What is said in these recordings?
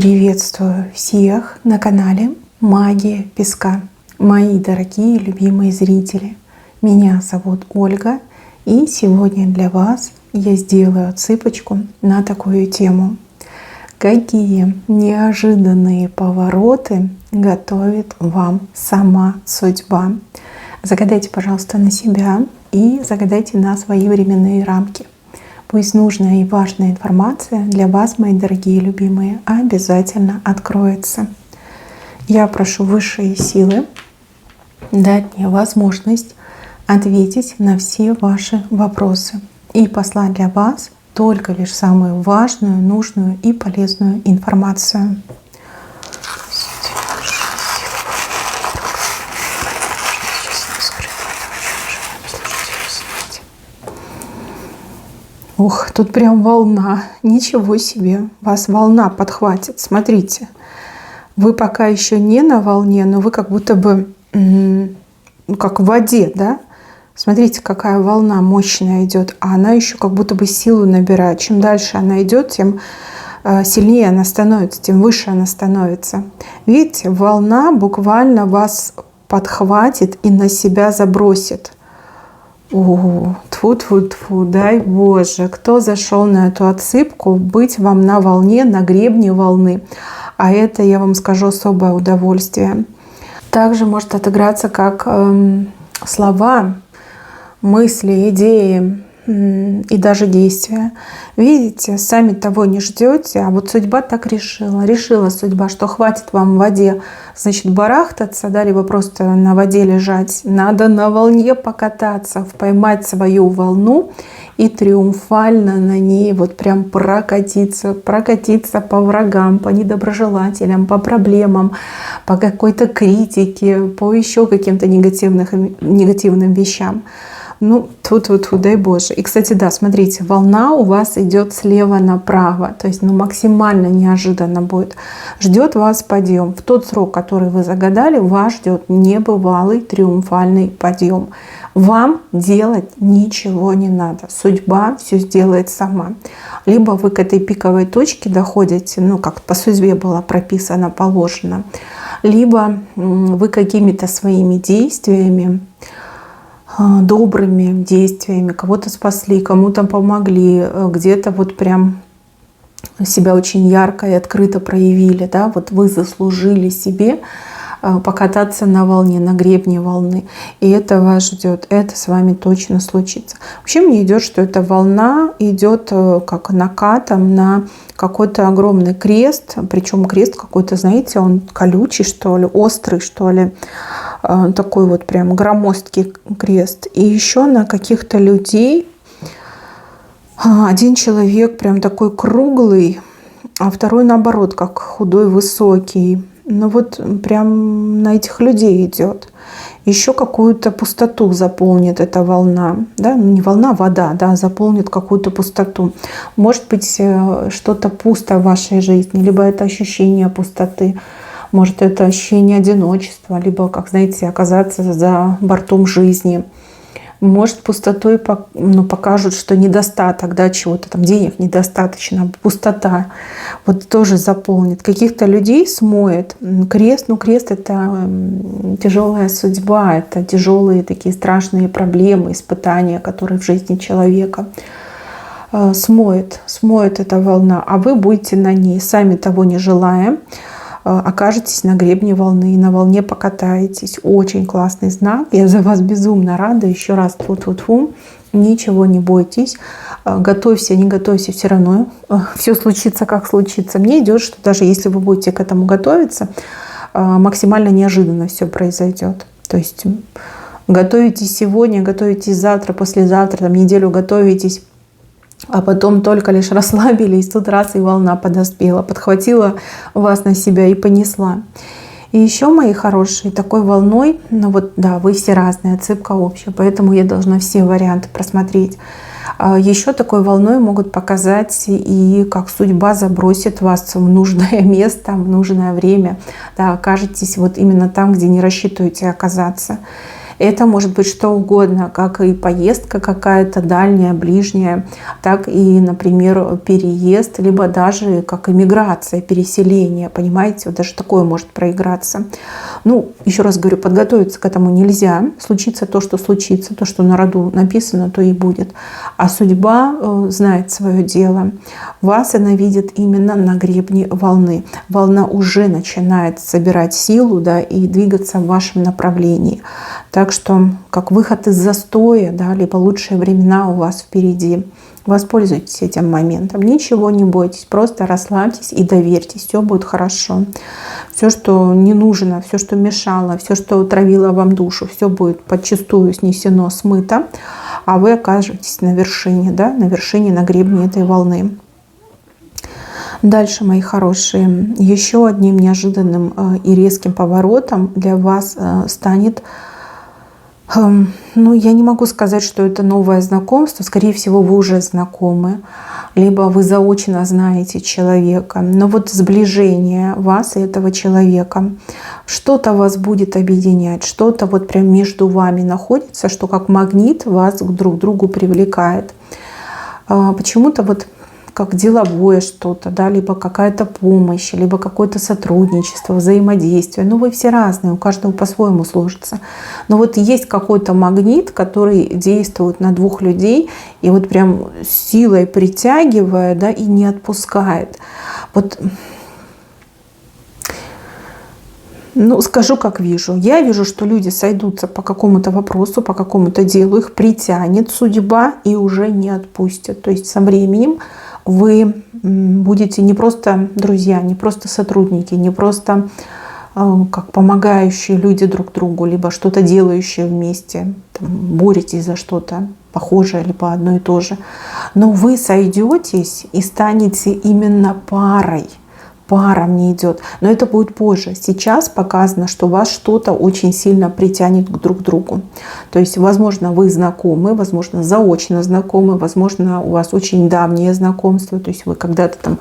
Приветствую всех на канале Магия Песка. Мои дорогие любимые зрители, меня зовут Ольга, и сегодня для вас я сделаю отсыпочку на такую тему. Какие неожиданные повороты готовит вам сама судьба? Загадайте, пожалуйста, на себя и загадайте на свои временные рамки. Пусть нужная и важная информация для вас, мои дорогие любимые, обязательно откроется. Я прошу высшие силы дать мне возможность ответить на все ваши вопросы и послать для вас только лишь самую важную, нужную и полезную информацию. Ух, тут прям волна. Ничего себе. Вас волна подхватит. Смотрите. Вы пока еще не на волне, но вы как будто бы как в воде, да? Смотрите, какая волна мощная идет. А она еще как будто бы силу набирает. Чем дальше она идет, тем сильнее она становится, тем выше она становится. Видите, волна буквально вас подхватит и на себя забросит. О, тьфу-тьфу-тьфу, дай Боже, кто зашел на эту отсыпку, быть вам на волне, на гребне волны. А это, я вам скажу, особое удовольствие. Также может отыграться как слова, мысли, идеи и даже действия. Видите, сами того не ждете, а вот судьба так решила. Решила судьба, что хватит вам в воде, значит, барахтаться, да, либо просто на воде лежать. Надо на волне покататься, поймать свою волну и триумфально на ней вот прям прокатиться по врагам, по недоброжелателям, по проблемам, по какой-то критике, по еще каким-то негативным вещам. Ну, тут дай Боже. И, кстати, да, смотрите, волна у вас идет слева направо. То есть, максимально неожиданно будет. Ждет вас подъем. В тот срок, который вы загадали, вас ждет небывалый триумфальный подъем. Вам делать ничего не надо. Судьба все сделает сама. Либо вы к этой пиковой точке доходите, как по судьбе было прописано, положено. Либо вы какими-то своими действиями, добрыми действиями, кого-то спасли, кому-то помогли, где-то вот прям себя очень ярко и открыто проявили, да, вот вы заслужили себе покататься на волне, на гребне волны, и это вас ждет, это с вами точно случится. Вообще мне идет, что эта волна идет как накатом на какой-то огромный крест, причем крест какой-то, знаете, он колючий, что ли, острый, что ли, такой вот прям громоздкий крест. И еще на каких-то людей один человек прям такой круглый, а второй наоборот, как худой, высокий. Ну вот прям на этих людей идет. Еще какую-то пустоту заполнит эта волна. Да? Не волна, а вода, да, заполнит какую-то пустоту. Может быть, что-то пусто в вашей жизни, либо это ощущение пустоты. Может, это ощущение одиночества, либо, как знаете, оказаться за бортом жизни. Может, пустотой покажут, что недостаток, да, чего-то там, денег недостаточно, пустота вот тоже заполнит. Каких-то людей смоет. Крест, крест — это тяжелая судьба, это тяжелые такие страшные проблемы, испытания, которые в жизни человека. Смоет эта волна, а вы будете на ней, сами того не желая, окажетесь на гребне волны, на волне покатаетесь. Очень классный знак. Я за вас безумно рада. Еще раз тьфу-тьфу-тьфу. Ничего не бойтесь. Готовься, не готовься, все равно все случится, как случится. Мне идет, что даже если вы будете к этому готовиться, максимально неожиданно все произойдет. То есть готовитесь сегодня, готовитесь завтра, послезавтра, там, неделю готовитесь, а потом только лишь расслабились, тут раз и волна подоспела, подхватила вас на себя и понесла. И еще, мои хорошие, такой волной, да, вы все разные, отсыпка общая, поэтому я должна все варианты просмотреть. Еще такой волной могут показать и как судьба забросит вас в нужное место, в нужное время, да, окажетесь вот именно там, где не рассчитываете оказаться. Это может быть что угодно, как и поездка какая-то дальняя, ближняя, так и, например, переезд, либо даже как иммиграция, переселение, понимаете, вот даже такое может проиграться. Ну, еще раз говорю, подготовиться к этому нельзя. Случится то, что случится, то, что на роду написано, то и будет. А судьба знает свое дело. Вас она видит именно на гребне волны. Волна уже начинает собирать силу, да, и двигаться в вашем направлении. Так что как выход из застоя, да, либо лучшие времена у вас впереди. Воспользуйтесь этим моментом. Ничего не бойтесь, просто расслабьтесь и доверьтесь. Все будет хорошо. Все, что не нужно, все, что мешало, все, что травило вам душу, все будет подчистую снесено, смыто. А вы окажетесь на вершине, да, на вершине, на гребне этой волны. Дальше, мои хорошие, еще одним неожиданным и резким поворотом для вас станет, ну, я не могу сказать, что это новое знакомство. Скорее всего, вы уже знакомы, либо вы заочно знаете человека. Но вот сближение вас и этого человека, что-то вас будет объединять, что-то вот прям между вами находится, что как магнит вас друг к другу привлекает. Почему-то вот как деловое что-то, да, либо какая-то помощь, либо какое-то сотрудничество, взаимодействие. Ну, вы все разные, у каждого по-своему сложится. Но вот есть какой-то магнит, который действует на двух людей и вот прям силой притягивая, да, и не отпускает. Вот, ну, скажу, как вижу. Я вижу, что люди сойдутся по какому-то вопросу, по какому-то делу, их притянет судьба и уже не отпустят. То есть со временем вы будете не просто друзья, не просто сотрудники, не просто как помогающие люди друг другу, либо что-то делающие вместе, там, боретесь за что-то похожее, либо одно и то же. Но вы сойдетесь и станете именно парой. Пара мне идет. Но это будет позже. Сейчас показано, что вас что-то очень сильно притянет друг к другу. То есть, возможно, вы знакомы, возможно, заочно знакомы, возможно, у вас очень давнее знакомство. То есть вы когда-то там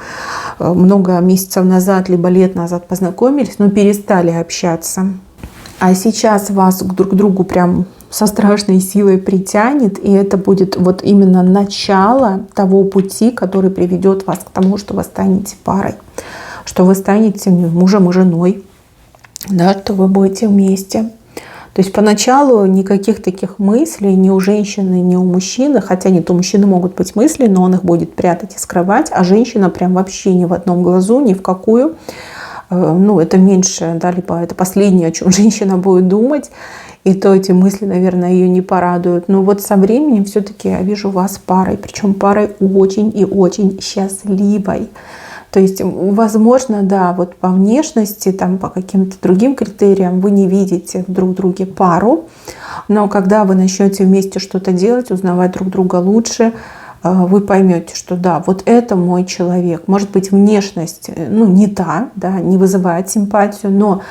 много месяцев назад, либо лет назад познакомились, но перестали общаться. А сейчас вас друг к другу прям со страшной силой притянет, и это будет вот именно начало того пути, который приведет вас к тому, что вы станете парой, что вы станете мужем и женой, да, что вы будете вместе. То есть поначалу никаких таких мыслей ни у женщины, ни у мужчины, хотя нет, у мужчины могут быть мысли, но он их будет прятать и скрывать, а женщина прям вообще ни в одном глазу, ни в какую. Ну, это меньше, да, либо это последнее, о чем женщина будет думать, и то эти мысли, наверное, ее не порадуют. Но вот со временем все-таки я вижу вас парой, причем парой очень и очень счастливой. То есть, возможно, да, вот по внешности, там, по каким-то другим критериям вы не видите друг в друге пару, но когда вы начнете вместе что-то делать, узнавать друг друга лучше, вы поймете, что да, вот это мой человек. Может быть, внешность, ну, не та, да, не вызывает симпатию, но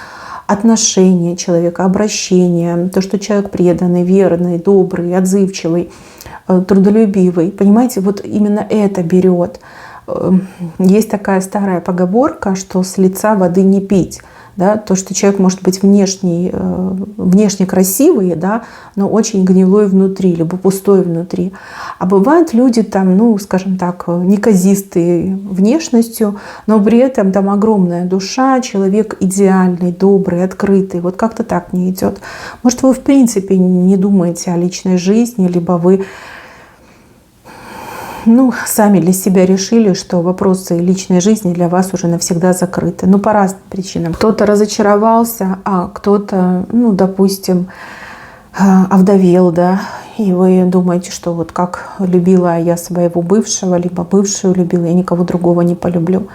отношение человека, обращение, то, что человек преданный, верный, добрый, отзывчивый, трудолюбивый, понимаете, вот именно это берет. Есть такая старая поговорка, что с лица воды не пить. Да? То, что человек может быть внешне красивый, да, но очень гнилой внутри, либо пустой внутри. А бывают люди, там, ну, скажем так, неказистые внешностью, но при этом там огромная душа, человек идеальный, добрый, открытый. Вот как-то так не идет. Может, вы в принципе не думаете о личной жизни, либо вы сами для себя решили, что вопросы личной жизни для вас уже навсегда закрыты. Ну, по разным причинам. Кто-то разочаровался, а кто-то, допустим, овдовел, да, и вы думаете, что вот как любила я своего бывшего, либо бывшую любила, я никого другого не полюблю.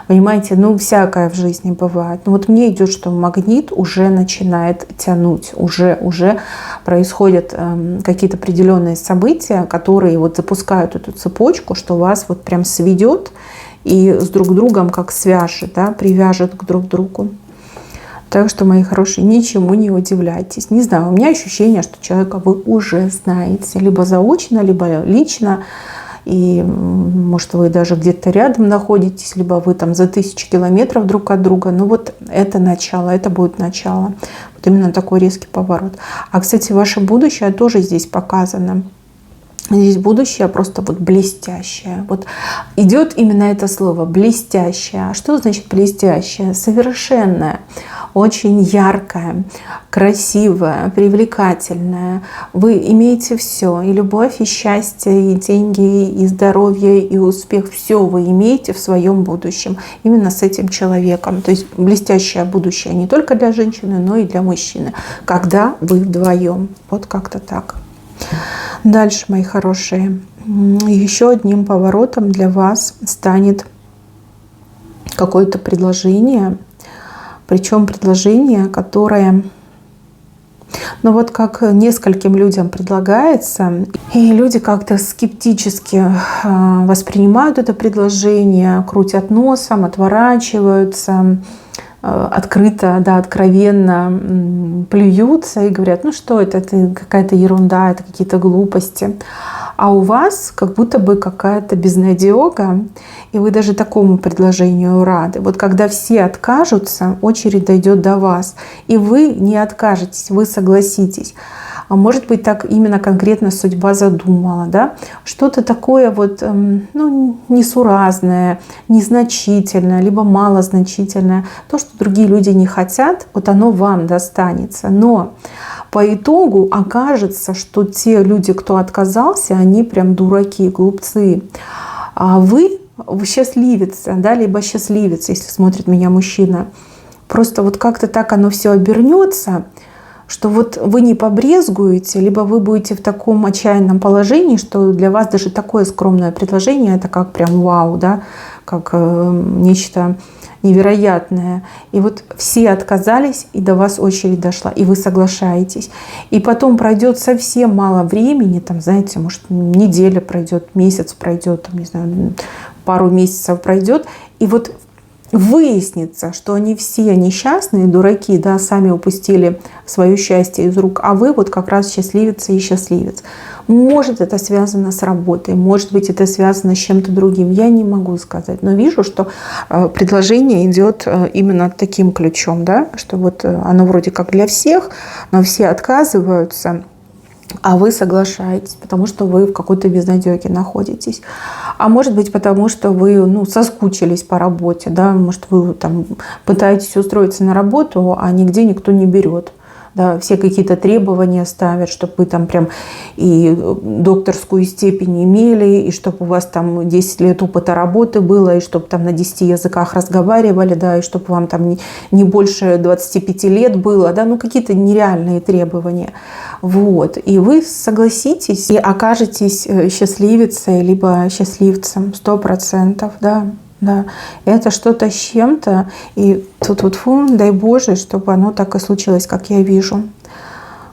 Понимаете, всякое в жизни бывает. Но вот мне идет, что магнит уже начинает тянуть, уже происходят какие-то определенные события, которые вот запускают эту цепочку, что вас вот прям сведет и с друг другом как свяжет, да, привяжет к друг другу. Так что, мои хорошие, ничему не удивляйтесь. Не знаю, у меня ощущение, что человека вы уже знаете, либо заочно, либо лично. и, может, вы даже где-то рядом находитесь, либо вы там за 1000 километров друг от друга. Ну вот это начало, это будет начало. Вот именно такой резкий поворот. А, кстати, ваше будущее тоже здесь показано. Здесь будущее просто вот блестящее. Вот идет именно это слово блестящее. А что значит блестящее? Совершенное, очень яркое, красивое, привлекательное. Вы имеете все. И любовь, и счастье, и деньги, и здоровье, и успех. Все вы имеете в своем будущем. Именно с этим человеком. То есть блестящее будущее не только для женщины, но и для мужчины. Когда вы вдвоем. Вот как-то так. Дальше, мои хорошие, еще одним поворотом для вас станет какое-то предложение, причем предложение, которое, ну вот как нескольким людям предлагается, и люди как-то скептически воспринимают это предложение, крутят носом, отворачиваются, открыто, да, откровенно плюются и говорят, ну что это какая-то ерунда, это какие-то глупости. А у вас как будто бы какая-то безнадега, и вы даже такому предложению рады. Вот когда все откажутся, очередь дойдет до вас, и вы не откажетесь, вы согласитесь. А может быть, так именно конкретно судьба задумала, да? Что-то такое вот, ну, несуразное, незначительное, либо малозначительное. То, что другие люди не хотят, вот оно вам достанется. Но по итогу окажется, что те люди, кто отказался, они прям дураки, глупцы. А вы счастливица, да, либо счастливец, если смотрит меня мужчина. Просто вот как-то так оно все обернется, что вот вы не побрезгуете, либо вы будете в таком отчаянном положении, что для вас даже такое скромное предложение, это как прям вау, да, как нечто невероятное. И вот все отказались, и до вас очередь дошла, и вы соглашаетесь. И потом пройдет совсем мало времени, там, знаете, может, неделя пройдет, месяц пройдет, там, не знаю, пару месяцев пройдет, и вот выяснится, что они все несчастные, дураки, да, сами упустили свое счастье из рук, а вы вот как раз счастливица и счастливец. Может, это связано с работой, может быть, это связано с чем-то другим, я не могу сказать, но вижу, что предложение идет именно таким ключом, да, что вот оно вроде как для всех, но все отказываются, а вы соглашаетесь, потому что вы в какой-то безнадеге находитесь. А может быть, потому что вы, ну, соскучились по работе, да, может, вы там пытаетесь устроиться на работу, а нигде никто не берет. Да, все какие-то требования ставят, чтобы вы там прям и докторскую степень имели, и чтобы у вас там 10 лет опыта работы было, и чтобы там на 10 языках разговаривали, да, и чтобы вам там не больше 25 лет было, да, ну какие-то нереальные требования. Вот. И вы согласитесь и окажетесь счастливицей, либо счастливцем 100%, да. Да, это что-то с чем-то, и тут фу, дай Боже, чтобы оно так и случилось, как я вижу.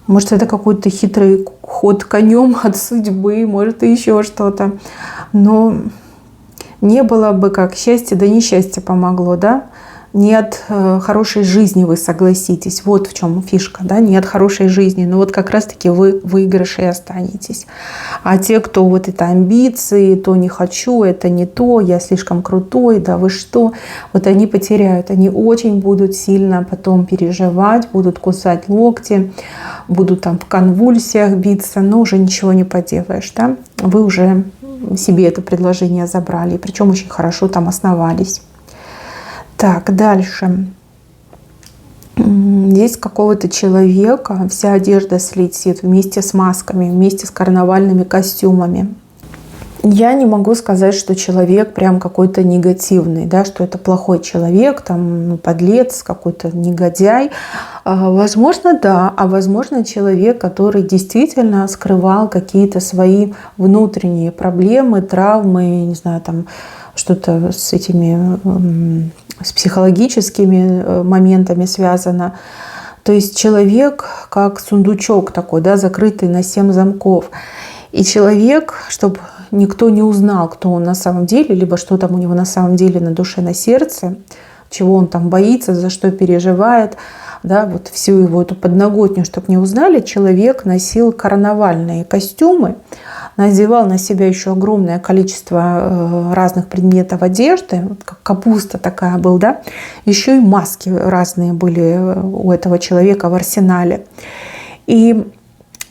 Может, это какой-то хитрый ход конем от судьбы, может, и еще что-то. Но не было бы как счастье, да несчастье помогло, да? Не от хорошей жизни вы согласитесь. Вот в чем фишка, да, не от хорошей жизни. Но вот как раз-таки вы в выигрыше и останетесь. А те, кто вот это амбиции, то не хочу, это не то, я слишком крутой, да вы что, вот они потеряют. Они очень будут сильно потом переживать, будут кусать локти, будут там в конвульсиях биться, но уже ничего не поделаешь, да. Вы уже себе это предложение забрали, причем очень хорошо там основались. Так, дальше. Здесь какого-то человека вся одежда слетит вместе с масками, вместе с карнавальными костюмами. Я не могу сказать, что человек прям какой-то негативный, да, что это плохой человек, там, ну, подлец, какой-то негодяй. Возможно, да, а возможно, человек, который действительно скрывал какие-то свои внутренние проблемы, травмы, не знаю, там, что-то с этими, с психологическими моментами связано. То есть человек как сундучок такой, да, закрытый на 7 замков. И человек, чтобы никто не узнал, кто он на самом деле, либо что там у него на самом деле на душе, на сердце, чего он там боится, за что переживает, да, вот всю его эту подноготню, чтобы не узнали, человек носил карнавальные костюмы, надевал на себя еще огромное количество разных предметов одежды, вот как капуста такая был, да, еще и маски разные были у этого человека в арсенале. И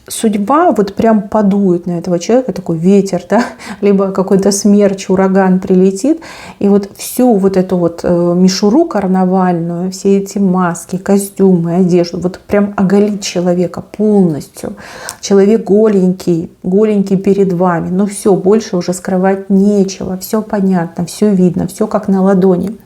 судьба вот прям подует на этого человека, такой ветер, да, либо какой-то смерч, ураган прилетит, и вот всю вот эту вот мишуру карнавальную, все эти маски, костюмы, одежду, вот прям оголит человека полностью. Человек голенький, голенький перед вами, но все, больше уже скрывать нечего, все понятно, все видно, все как на ладони.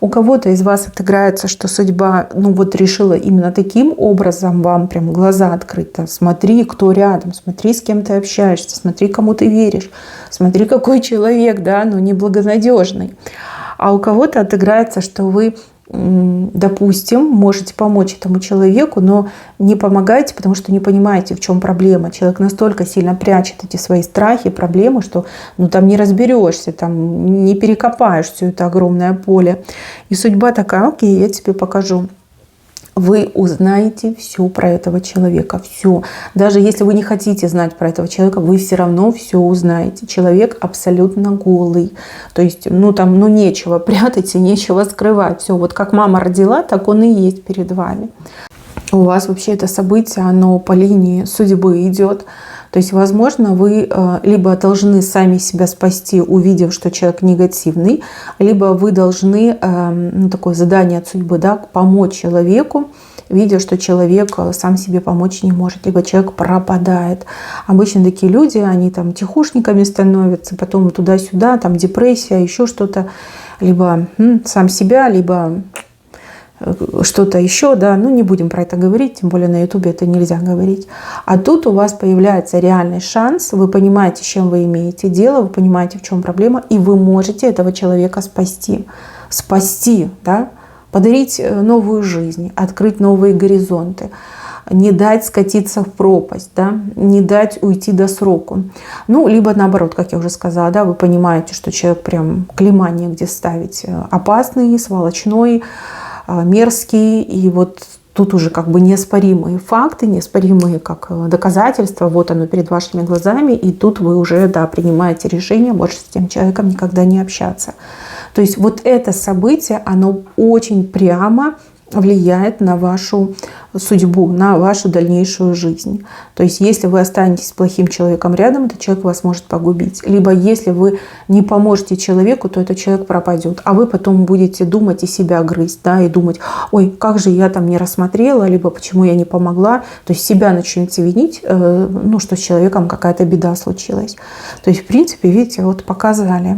У кого-то из вас отыграется, что судьба, ну вот решила именно таким образом вам прям глаза открыть. Смотри, кто рядом, смотри, с кем ты общаешься, смотри, кому ты веришь, смотри, какой человек, да, ну неблагонадежный. А у кого-то отыграется, что вы, допустим, можете помочь этому человеку, но не помогаете, потому что не понимаете, в чем проблема. Человек настолько сильно прячет эти свои страхи, проблемы, что ну, там не разберешься, там не перекопаешь все это огромное поле. И судьба такая: окей, я тебе покажу. Вы узнаете все про этого человека, все. Даже если вы не хотите знать про этого человека, вы все равно все узнаете. Человек абсолютно голый. То есть, ну там, ну нечего прятать и нечего скрывать. Все, вот как мама родила, так он и есть перед вами. У вас вообще это событие, оно по линии судьбы идет. То есть, возможно, вы либо должны сами себя спасти, увидев, что человек негативный, либо вы должны, ну, такое задание от судьбы, да, помочь человеку, видя, что человек сам себе помочь не может, либо человек пропадает. Обычно такие люди, они там тихушниками становятся, потом туда-сюда, там депрессия, еще что-то, либо сам себя, либо что-то еще, да, ну не будем про это говорить, тем более на ютубе это нельзя говорить. А тут у вас появляется реальный шанс, вы понимаете, с чем вы имеете дело, вы понимаете, в чем проблема, и вы можете этого человека спасти. Спасти, да, подарить новую жизнь, открыть новые горизонты, не дать скатиться в пропасть, да, не дать уйти до сроку. Ну, либо наоборот, как я уже сказала, да, вы понимаете, что человек прям клейма негде ставить, опасный, сволочной, мерзкий, и вот тут уже как бы неоспоримые факты, неоспоримые как доказательства, вот оно перед вашими глазами, и тут вы уже, да, принимаете решение больше с тем человеком никогда не общаться. То есть вот это событие, оно очень прямо влияет на вашу судьбу, на вашу дальнейшую жизнь. То есть если вы останетесь с плохим человеком рядом, этот человек вас может погубить. Либо если вы не поможете человеку, то этот человек пропадет. А вы потом будете думать и себя грызть, да, и думать: ой, как же я там не рассмотрела, либо почему я не помогла. То есть себя начнете винить, ну, что с человеком какая-то беда случилась. То есть в принципе, видите, вот показали.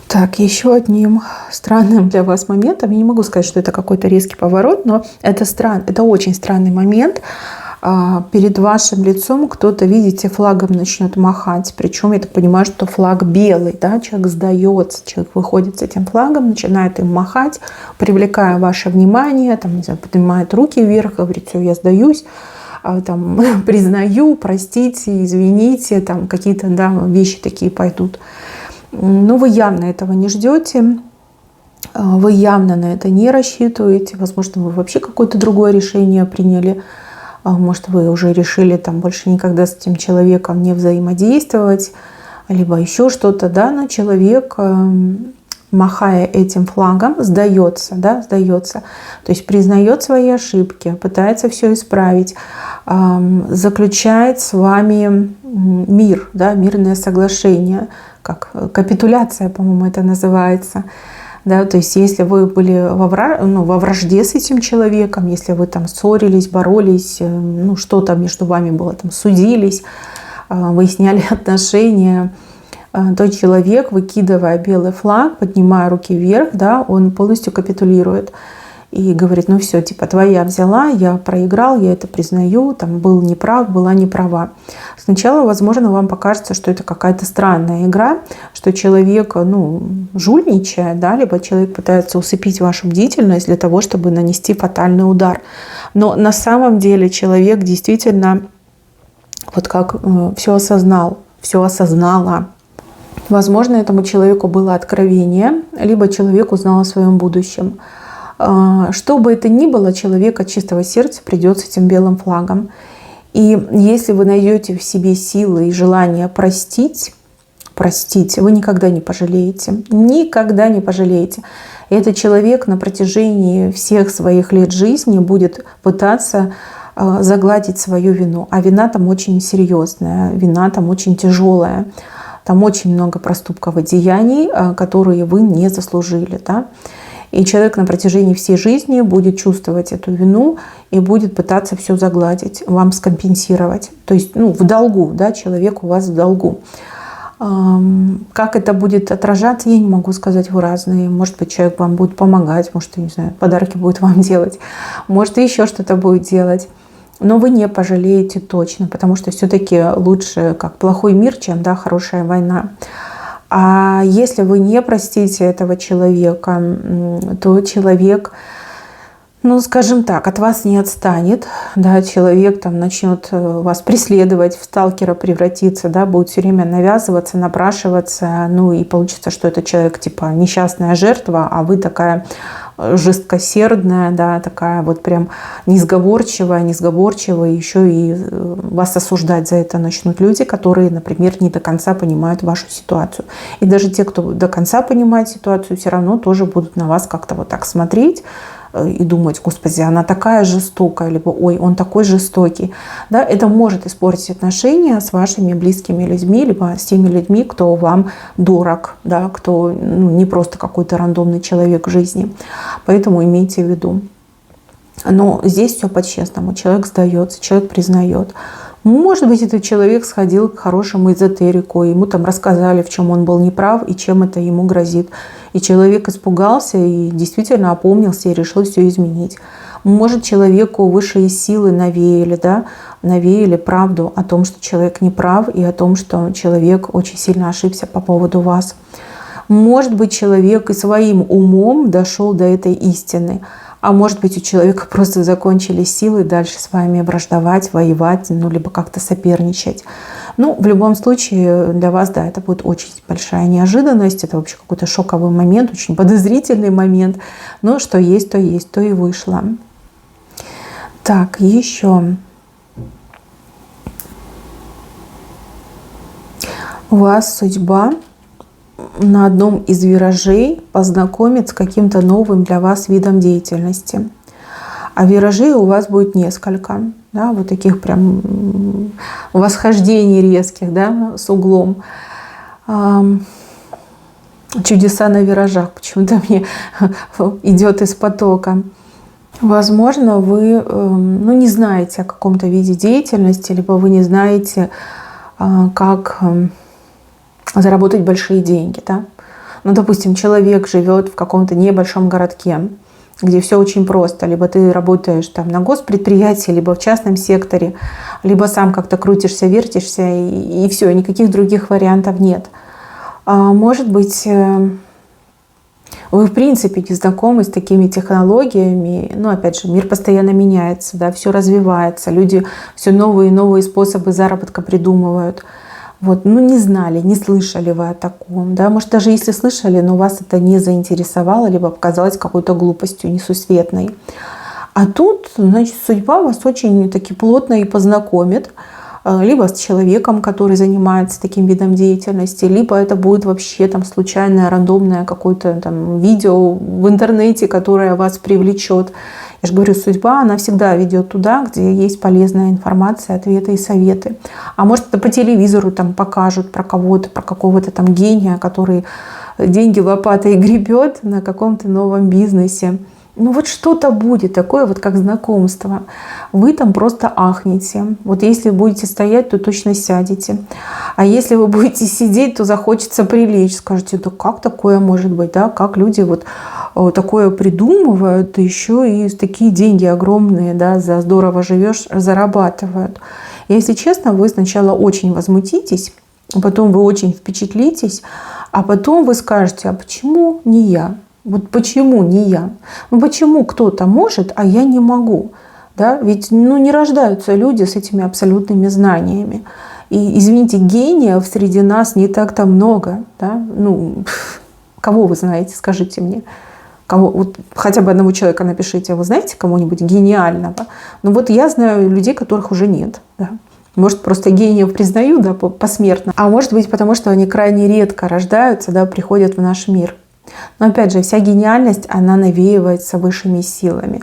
Так, еще одним странным для вас моментом, я не могу сказать, что это какой-то резкий поворот, но это очень странный момент. Перед вашим лицом кто-то, видите, флагом начнет махать. Причем я так понимаю, что флаг белый, да? Человек сдается, человек выходит с этим флагом, начинает им махать, привлекая ваше внимание, там, не знаю, поднимает руки вверх, говорит: все, я сдаюсь. Там, признаю, простите, извините, там какие-то, да, вещи такие пойдут. Но вы явно этого не ждете, вы явно на это не рассчитываете. Возможно, вы вообще какое-то другое решение приняли. Может, вы уже решили там больше никогда с этим человеком не взаимодействовать, либо еще что-то, да, но человек, махая этим флагом, сдается, да, сдается. То есть признает свои ошибки, пытается все исправить, заключает с вами мир, да, мирное соглашение, как капитуляция, по-моему, это называется. Да, то есть если вы были во вражде с этим человеком, если вы там ссорились, боролись, ну, что-то между вами было, там, судились, выясняли отношения, то человек, выкидывая белый флаг, поднимая руки вверх, да, он полностью капитулирует и говорит: ну все, типа, твоя взяла, я проиграл, я это признаю, там, был неправ, была неправа. Сначала, возможно, вам покажется, что это какая-то странная игра, что человек, ну, жульничает, да, либо человек пытается усыпить вашу бдительность для того, чтобы нанести фатальный удар. Но на самом деле человек действительно вот как все осознал, все осознала. Возможно, этому человеку было откровение, либо человек узнал о своем будущем. Что бы это ни было, человек от чистого сердца придет с этим белым флагом. И если вы найдете в себе силы и желание простить, вы никогда не пожалеете. Никогда не пожалеете. И этот человек на протяжении всех своих лет жизни будет пытаться загладить свою вину. А вина там очень серьезная, вина там очень тяжелая. Там очень много проступков и деяний, которые вы не заслужили. Да? И человек на протяжении всей жизни будет чувствовать эту вину и будет пытаться все загладить, вам скомпенсировать. То есть в долгу, да, человек у вас в долгу. Как это будет отражаться, я не могу сказать, вы разные. Может быть, человек вам будет помогать, может, я не знаю, подарки будет вам делать, может, еще что-то будет делать. Но вы не пожалеете точно, потому что все-таки лучше как плохой мир, чем хорошая война. А если вы не простите этого человека, то человек, скажем так, от вас не отстанет. Да, человек там начнет вас преследовать, в сталкера превратиться, да, будет все время навязываться, напрашиваться. И получится, что этот человек типа несчастная жертва, а вы такая жесткосердная, да, такая вот прям несговорчивая, еще и вас осуждать за это начнут люди, которые, например, не до конца понимают вашу ситуацию. И даже те, кто до конца понимает ситуацию, все равно тоже будут на вас как-то вот так смотреть и думать: господи, она такая жестокая, либо ой, он такой жестокий. Да, это может испортить отношения с вашими близкими людьми, либо с теми людьми, кто вам дорог, да, кто не просто какой-то рандомный человек в жизни. Поэтому имейте в виду. Но здесь все по-честному. Человек сдается, человек признает. Может быть, этот человек сходил к хорошему эзотерику, ему там рассказали, в чем он был неправ и чем это ему грозит. И человек испугался и действительно опомнился и решил все изменить. Может, человеку высшие силы навеяли правду о том, что человек не прав, и о том, что человек очень сильно ошибся по поводу вас. Может быть, человек и своим умом дошел до этой истины. А может быть, у человека просто закончились силы дальше с вами враждовать, воевать, либо как-то соперничать. В любом случае, для вас, да, это будет очень большая неожиданность. Это вообще какой-то шоковый момент, очень подозрительный момент. Но что есть, то и вышло. Так, еще. У вас судьба на одном из виражей познакомит с каким-то новым для вас видом деятельности. А виражей у вас будет несколько. Да, вот таких прям восхождений резких, да, с углом. Чудеса на виражах почему-то мне идет из потока. Возможно, вы не знаете о каком-то виде деятельности, либо вы не знаете, как заработать большие деньги. Да? Допустим, человек живет в каком-то небольшом городке, где все очень просто. Либо ты работаешь там на госпредприятии, либо в частном секторе, либо сам как-то крутишься, вертишься, и все, никаких других вариантов нет. Может быть, вы в принципе не знакомы с такими технологиями. Опять же, мир постоянно меняется, да, все развивается, люди все новые и новые способы заработка придумывают. Не знали, не слышали вы о таком. Да? Может, даже если слышали, но вас это не заинтересовало, либо показалось какой-то глупостью несусветной. А тут, значит, судьба вас очень таки плотно и познакомит. Либо с человеком, который занимается таким видом деятельности, либо это будет вообще там случайное, рандомное какое-то там видео в интернете, которое вас привлечет. Я же говорю, судьба, она всегда ведет туда, где есть полезная информация, ответы и советы. А может, это по телевизору там покажут про кого-то, про какого-то там гения, который деньги лопатой гребет на каком-то новом бизнесе. Что-то будет такое, как знакомство. Вы там просто ахнете. Если будете стоять, то точно сядете. А если вы будете сидеть, то захочется прилечь. Скажете: да как такое может быть? Да? Как люди такое придумывают, да еще и такие деньги огромные, да, за здорово живешь, зарабатывают. Если честно, вы сначала очень возмутитесь, потом вы очень впечатлитесь, а потом вы скажете: а почему не я? Почему не я? Почему кто-то может, а я не могу? Да? Ведь не рождаются люди с этими абсолютными знаниями. И, извините, гениев среди нас не так-то много. Да? Ну, кого вы знаете, скажите мне. Кого, вот хотя бы одного человека напишите, вы знаете кого-нибудь гениального? Ну вот я знаю людей, которых уже нет. Да? Может, просто гениев признаю, да, посмертно. А может быть, потому что они крайне редко рождаются, да, приходят в наш мир. Но опять же, вся гениальность, она навеивается высшими силами.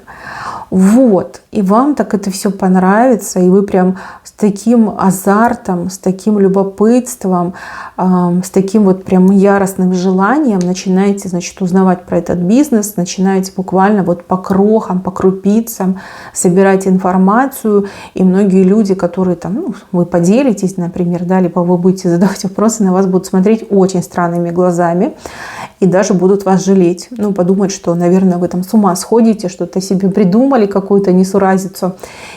Вот. И вам так это все понравится, и вы прям с таким азартом, с таким любопытством, с таким вот прям яростным желанием начинаете, значит, узнавать про этот бизнес, начинаете буквально вот по крохам, по крупицам собирать информацию. И многие люди, которые там, ну, вы поделитесь, например, да, либо вы будете задавать вопросы, на вас будут смотреть очень странными глазами и даже будут вас жалеть. Ну, подумать, что, наверное, вы там с ума сходите, что-то себе придумали, какую-то несуразицу,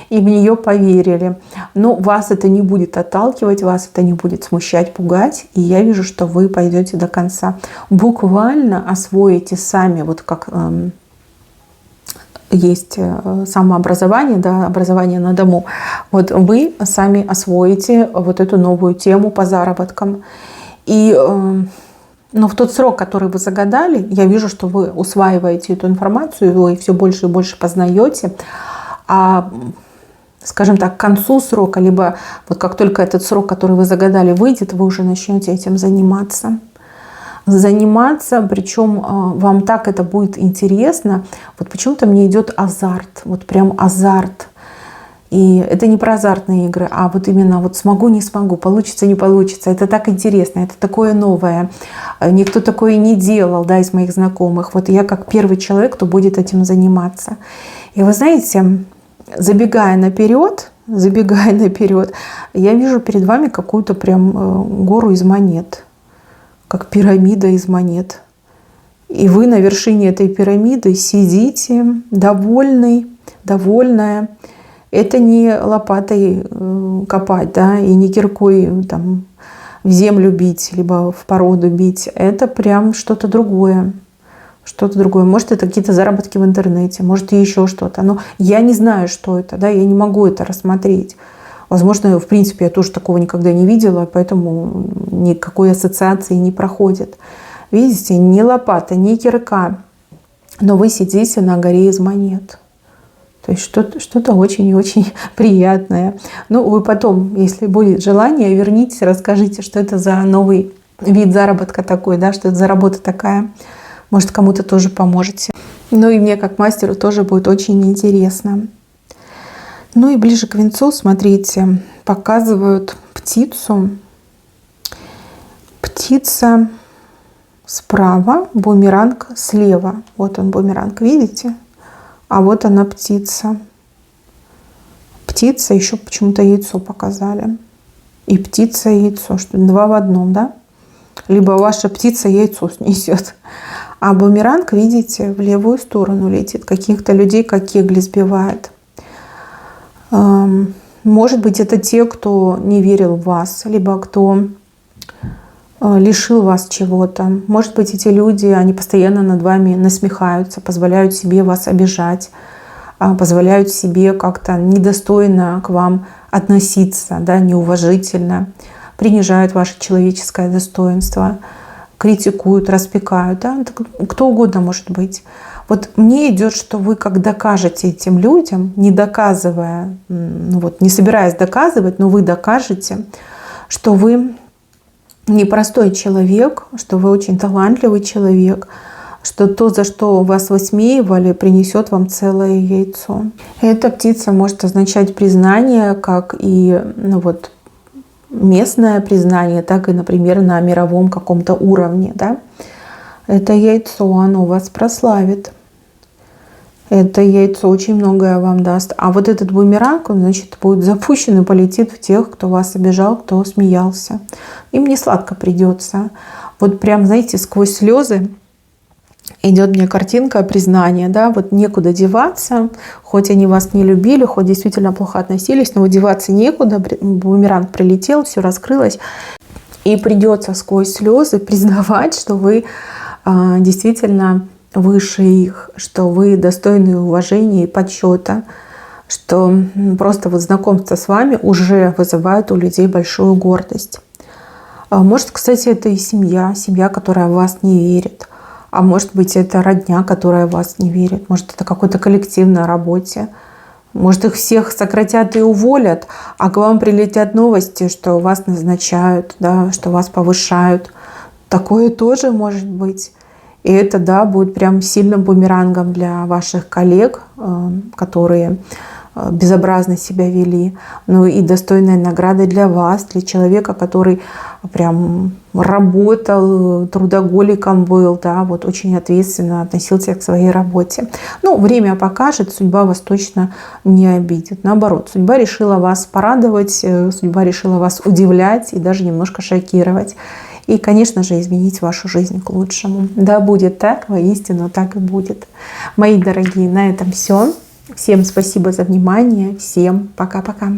и в нее поверили. Но вас это не будет отталкивать, вас это не будет смущать, пугать. И я вижу, что вы пойдете до конца. Буквально освоите сами, вот как есть самообразование, да, образование на дому. Вот вы сами освоите вот эту новую тему по заработкам. И но в тот срок, который вы загадали, я вижу, что вы усваиваете эту информацию, вы все больше и больше познаете. А, скажем так, к концу срока, либо вот как только этот срок, который вы загадали, выйдет, вы уже начнете этим заниматься. Причем вам так это будет интересно. Вот почему-то мне идет азарт, вот прям азарт. И это не про азартные игры, а вот именно вот смогу, не смогу, получится, не получится. Это так интересно, это такое новое. Никто такое не делал, да, из моих знакомых. Вот я как первый человек, кто будет этим заниматься. И вы знаете, забегая наперед, я вижу перед вами какую-то прям гору из монет, как пирамида из монет. И вы на вершине этой пирамиды сидите, довольный, довольная. Это не лопатой копать, да, и не киркой там в землю бить, либо в породу бить. Это прям что-то другое. Что-то другое. Может, это какие-то заработки в интернете, может, и еще что-то. Но я не знаю, что это, да, я не могу это рассмотреть. Возможно, в принципе, я тоже такого никогда не видела, поэтому никакой ассоциации не проходит. Видите, ни лопата, ни кирка, но вы сидите на горе из монет. То есть что-то очень и очень приятное. Ну, вы потом, если будет желание, вернитесь, расскажите, что это за новый вид заработка такой, да, что это за работа такая. Может, кому-то тоже поможете. Ну и мне, как мастеру, тоже будет очень интересно. Ну и ближе к венцу, смотрите, показывают птицу. Птица справа, бумеранг слева. Вот он, бумеранг, видите? А вот она, птица. Птица, еще почему-то яйцо показали. И птица, и яйцо, что два в одном, да? Либо ваша птица яйцо снесет. А бумеранг, видите, в левую сторону летит. Каких-то людей как кегли сбивает. Может быть, это те, кто не верил в вас, либо кто лишил вас чего-то. Может быть, эти люди, они постоянно над вами насмехаются, позволяют себе вас обижать, позволяют себе как-то недостойно к вам относиться, да, неуважительно, принижают ваше человеческое достоинство, критикуют, распекают. Да? Кто угодно может быть. Вот мне идет, что вы как докажете этим людям, не доказывая, ну вот, не собираясь доказывать, но вы докажете, что вы непростой человек, что вы очень талантливый человек, что то, за что вас высмеивали, принесет вам целое яйцо. Эта птица может означать признание, как и ну вот, местное признание, так и, например, на мировом каком-то уровне. Да? Это яйцо, оно вас прославит. Это яйцо очень многое вам даст. А вот этот бумеранг, он, значит, будет запущен и полетит в тех, кто вас обижал, кто смеялся. Им не сладко придется. Вот прям, знаете, сквозь слезы идет мне картинка признания. Да? Вот некуда деваться, хоть они вас не любили, хоть действительно плохо относились, но деваться некуда. Бумеранг прилетел, все раскрылось. И придется сквозь слезы признавать, что вы действительно выше их, что вы достойны уважения и почета, что просто вот знакомство с вами уже вызывает у людей большую гордость. Может, кстати, это и семья, которая в вас не верит. А может быть, это родня, которая в вас не верит. Может, это какой-то коллектив на работе. Может, их всех сократят и уволят, а к вам прилетят новости, что вас назначают, да, что вас повышают. Такое тоже может быть. И это, да, будет прям сильным бумерангом для ваших коллег, которые безобразно себя вели. Ну и достойной наградой для вас, для человека, который прям работал, трудоголиком был, да, вот очень ответственно относился к своей работе. Ну, время покажет, судьба вас точно не обидит. Наоборот, судьба решила вас порадовать, судьба решила вас удивлять и даже немножко шокировать. И, конечно же, изменить вашу жизнь к лучшему. Да, будет так, воистину так и будет. Мои дорогие, на этом все. Всем спасибо за внимание. Всем пока-пока.